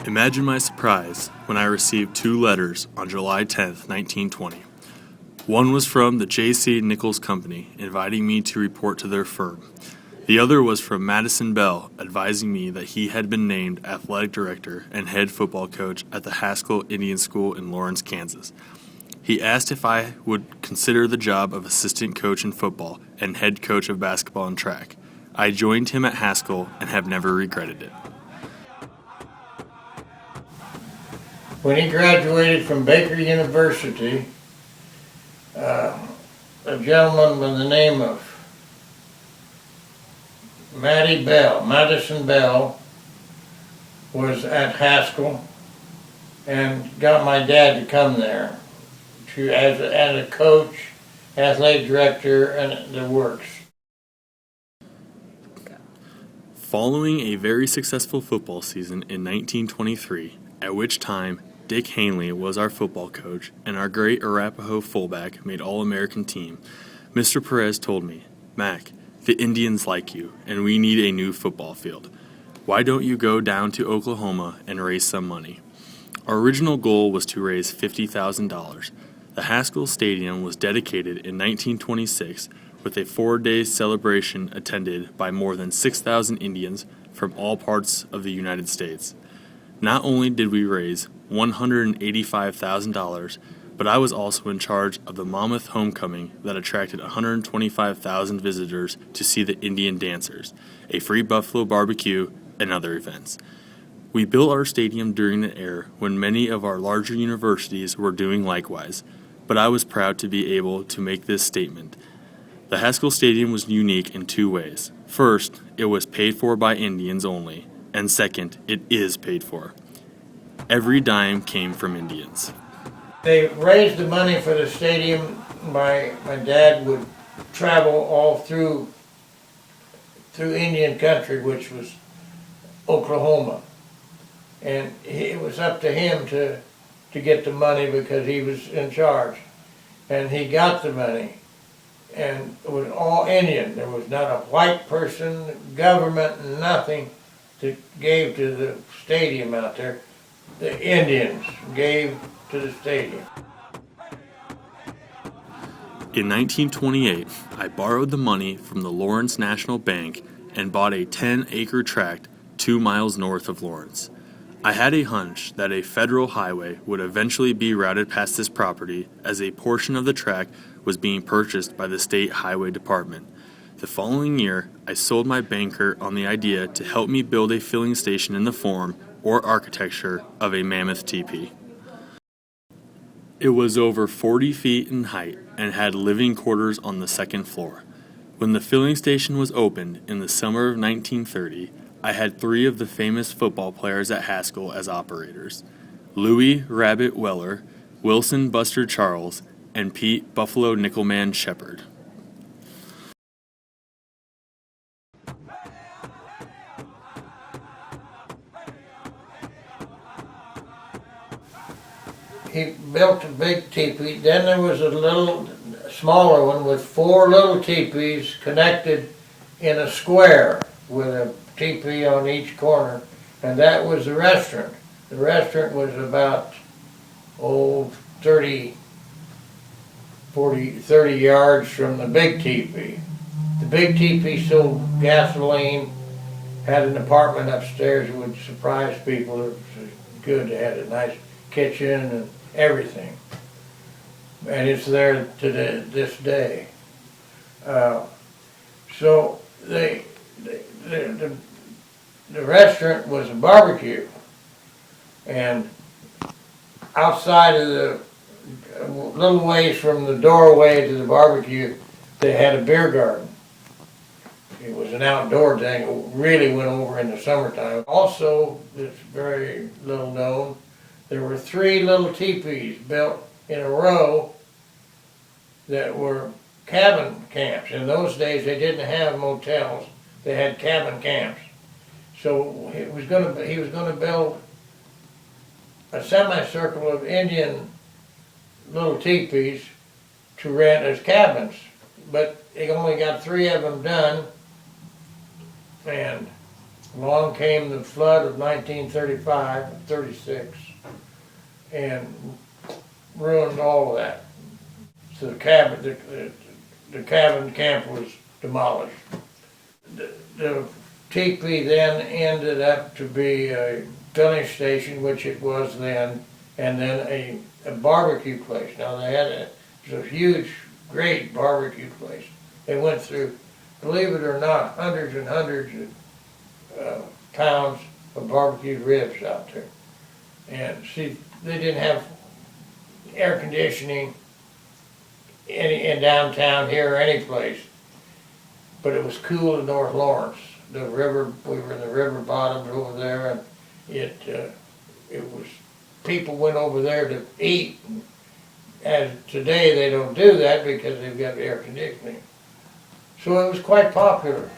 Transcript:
Imagine my surprise when I received 2 letters on July 10th, 1920. One was from the J.C. Nichols Company, inviting me to report to their firm. The other was from Madison Bell, advising me that he had been named athletic director and head football coach at the Haskell Indian School in Lawrence, Kansas. He asked if I would consider the job of assistant coach in football and head coach of basketball and track. I joined him at Haskell and have never regretted it. When he graduated from Baker University, a gentleman by the name of Madison Bell, was at Haskell and got my dad to come there as a coach, athletic director, and the works. Following a very successful football season in 1923, at which time Dick Hanley was our football coach and our great Arapahoe fullback made All-American team, Mr. Perez told me, "Mac, the Indians like you, and we need a new football field. Why don't you go down to Oklahoma and raise some money?" Our original goal was to raise $50,000. The Haskell Stadium was dedicated in 1926 with a 4-day celebration attended by more than 6,000 Indians from all parts of the United States. Not only did we raise $185,000, but I was also in charge of the Monmouth Homecoming that attracted 125,000 visitors to see the Indian dancers, a free buffalo barbecue, and other events. We built our stadium during the era when many of our larger universities were doing likewise, but I was proud to be able to make this statement. The Haskell Stadium was unique in 2 ways. First, it was paid for by Indians only, and second, it is paid for. Every dime came from Indians. They raised the money for the stadium. My dad would travel all through Indian country, which was Oklahoma, and it was up to him to get the money because he was in charge, and he got the money, and it was all Indian. There was not a white person, government, nothing that gave to the stadium out there. The Indians gave to the stadium. In 1928, I borrowed the money from the Lawrence National Bank and bought a 10-acre tract 2 miles north of Lawrence. I had a hunch that a federal highway would eventually be routed past this property as a portion of the tract was being purchased by the State Highway Department. The following year, I sold my banker on the idea to help me build a filling station in the form or architecture of a mammoth teepee. It was over 40 feet in height and had living quarters on the 2nd floor. When the filling station was opened in the summer of 1930, I had 3 of the famous football players at Haskell as operators: Louis Rabbit Weller, Wilson Buster Charles, and Pete Buffalo Nickelman Shepard. He built a big teepee. Then there was a little smaller one with 4 little teepees connected in a square with a teepee on each corner, and that was the restaurant. The restaurant was about 30 yards from the big teepee. The big teepee sold gasoline, had an apartment upstairs that would surprise people. It was good. It had a nice kitchen and everything, and it's there to this day. So the restaurant was a barbecue, and outside of the little ways from the doorway to the barbecue, they had a beer garden. It was an outdoor thing. It really went over in the summertime. Also, it's very little known, there were 3 little teepees built in a row that were cabin camps. In those days, they didn't have motels; they had cabin camps. So he was going to build a semicircle of Indian little teepees to rent as cabins, but he only got 3 of them done, and Along came the flood of 1935, 36, and ruined all of that. So the cabin camp was demolished. The teepee then ended up to be a filling station, which it was then, and then a barbecue place. Now they had it was a huge, great barbecue place. They went through, believe it or not, hundreds and hundreds of pounds of barbecued ribs out there. And see, they didn't have air conditioning in downtown here or any place, but it was cool in North Lawrence. The river, we were in the river bottoms over there, and it was, people went over there to eat. And today they don't do that because they've got air conditioning. So it was quite popular.